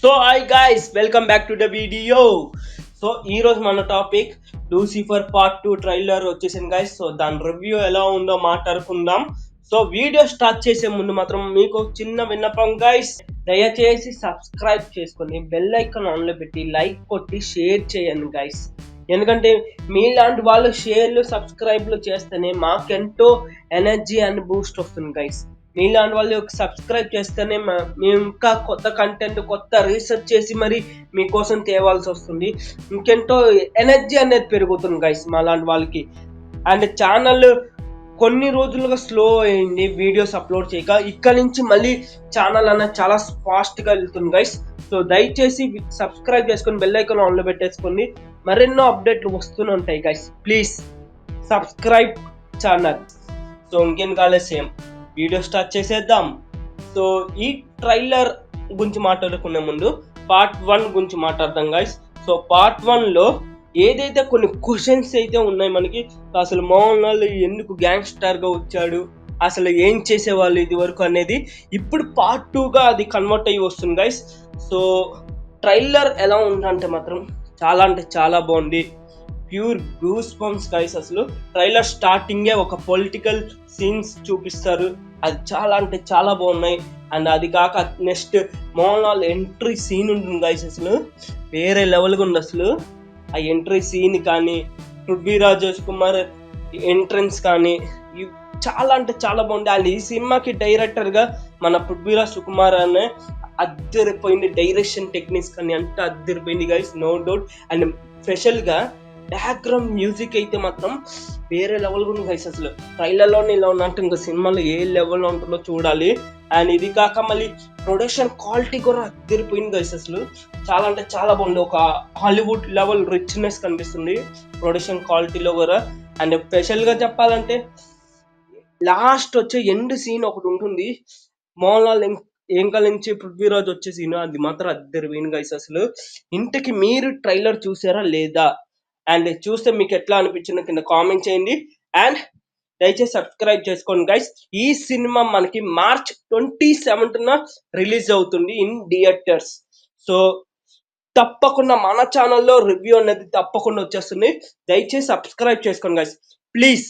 So hi guys, welcome back to the video. So ఈ రోజు మన టాపిక్ లూసిఫర్ పార్ట్ 2 ట్రైలర్ వచ్చేసింది guys. So దాని రివ్యూ ఎలా ఉందో మాట్లాడుకుందాం. సో వీడియో స్టార్ట్ చేసే ముందు మాత్రం మీకు చిన్న విన్నపం గైస్, దయచేసి సబ్స్క్రైబ్ చేసుకొని బెల్ ఐకాన్ ఆన్లో పెట్టి లైక్ కొట్టి షేర్ చేయండి గైస్. ఎందుకంటే మీలాంటి వాళ్ళు షేర్లు సబ్స్క్రైబ్లు చేస్తేనే మాకెంతో ఎనర్జీ అండ్ బూస్ట్ వస్తుంది గైస్. మీలాంటి వాళ్ళు సబ్స్క్రైబ్ చేస్తేనే మేము ఇంకా కొత్త కంటెంట్ కొత్త రీసెర్చ్ చేసి మరి మీకోసం తేవాల్సి వస్తుంది. ఇంకెంతో ఎనర్జీ అనేది పెరుగుతుంది గైస్ మా లాంటి వాళ్ళకి. అండ్ ఛానల్ కొన్ని రోజులుగా స్లో అయింది వీడియోస్ అప్లోడ్ చేయక. ఇక్కడ నుంచి మళ్ళీ ఛానల్ అనేది చాలా ఫాస్ట్గా వెళ్తుంది గైస్. సో దయచేసి సబ్స్క్రైబ్ చేసుకొని బెల్ ఐకాన్ ఆన్లో పెట్టేసుకోండి. మరెన్నో అప్డేట్లు వస్తూనే ఉంటాయి guys. Please subscribe channel. So ఇంకేం కాలేదు, సేమ్ వీడియో స్టార్ట్ చేసేద్దాం. సో ఈ ట్రైలర్ గురించి మాట్లాడుకునే ముందు పార్ట్ 1 గురించి మాట్లాడదాం గైస్. సో పార్ట్ 1లో ఏదైతే కొన్ని క్వశ్చన్స్ అయితే ఉన్నాయి మనకి. అసలు మోహన్ లాల్ ఎందుకు గ్యాంగ్స్టర్గా వచ్చాడు, అసలు ఏం చేసేవాళ్ళు ఇది వరకు అనేది ఇప్పుడు పార్ట్ 2గా అది కన్వర్ట్ అయ్యి వస్తుంది గైస్. సో ట్రైలర్ ఎలా ఉందంటే మాత్రం చాలా అంటే చాలా బాగుంది. Pure goose bumps guys. అసలు ట్రైలర్ స్టార్టింగే ఒక పొలిటికల్ సీన్స్ చూపిస్తారు, అది చాలా అంటే చాలా బాగున్నాయి. అండ్ అది కాక next Mohan Lal entry scene ఉంటుంది గైస్, అసలు వేరే లెవెల్గా ఉంది. అసలు ఆ ఎంట్రీ సీన్ కానీ పృథ్వీరాజ్ కుమార్ ఎంట్రన్స్ కానీ చాలా అంటే చాలా బాగుంది. అండ్ ఈ సినిమాకి డైరెక్టర్గా మన పృథ్వీరాజ్ సుకుమార్ అనే అద్దరిపోయింది. డైరెక్షన్ టెక్నిక్స్ కానీ అంతా అద్దరిపోయింది గైస్, నో డౌట్. అండ్ స్పెషల్గా బ్యాక్గ్రౌండ్ మ్యూజిక్ అయితే మాత్రం వేరే లెవెల్గా ఉంది గైస్. అసలు ట్రైలర్లోనే ఇలా ఉన్నట్టు ఇంకా సినిమాలో ఏ లెవెల్లో ఉంటుందో చూడాలి. అండ్ ఇది కాక మళ్ళీ ప్రొడక్షన్ క్వాలిటీ కూడా అద్దరిపోయింది గైస్. అసలు చాలా అంటే చాలా బాగుంది. ఒక హాలీవుడ్ లెవెల్ రిచ్నెస్ కనిపిస్తుంది ప్రొడక్షన్ క్వాలిటీలో కూడా. అండ్ స్పెషల్గా చెప్పాలంటే లాస్ట్ వచ్చే ఎండ్ సీన్ ఒకటి ఉంటుంది, మోహన్ లాల్ ఎంకల నుంచి పృథ్వీరాజ్ వచ్చే సీన్, అది మాత్రం అద్దరిపోయింది గైస్. అసలు ఇంతకి మీరు ట్రైలర్ చూసారా లేదా? అండ్ చూస్తే మీకు ఎట్లా అనిపించిందో కింద కామెంట్ చేయండి. అండ్ దయచేసి సబ్స్క్రైబ్ చేసుకోండి గైస్. ఈ సినిమా మనకి మార్చ్ 27న రిలీజ్ అవుతుంది ఇన్ థియేటర్స్. సో తప్పకుండా మన ఛానల్లో రివ్యూ అనేది తప్పకుండా వచ్చేస్తుంది. దయచేసి సబ్స్క్రైబ్ చేసుకోండి గైస్, ప్లీజ్.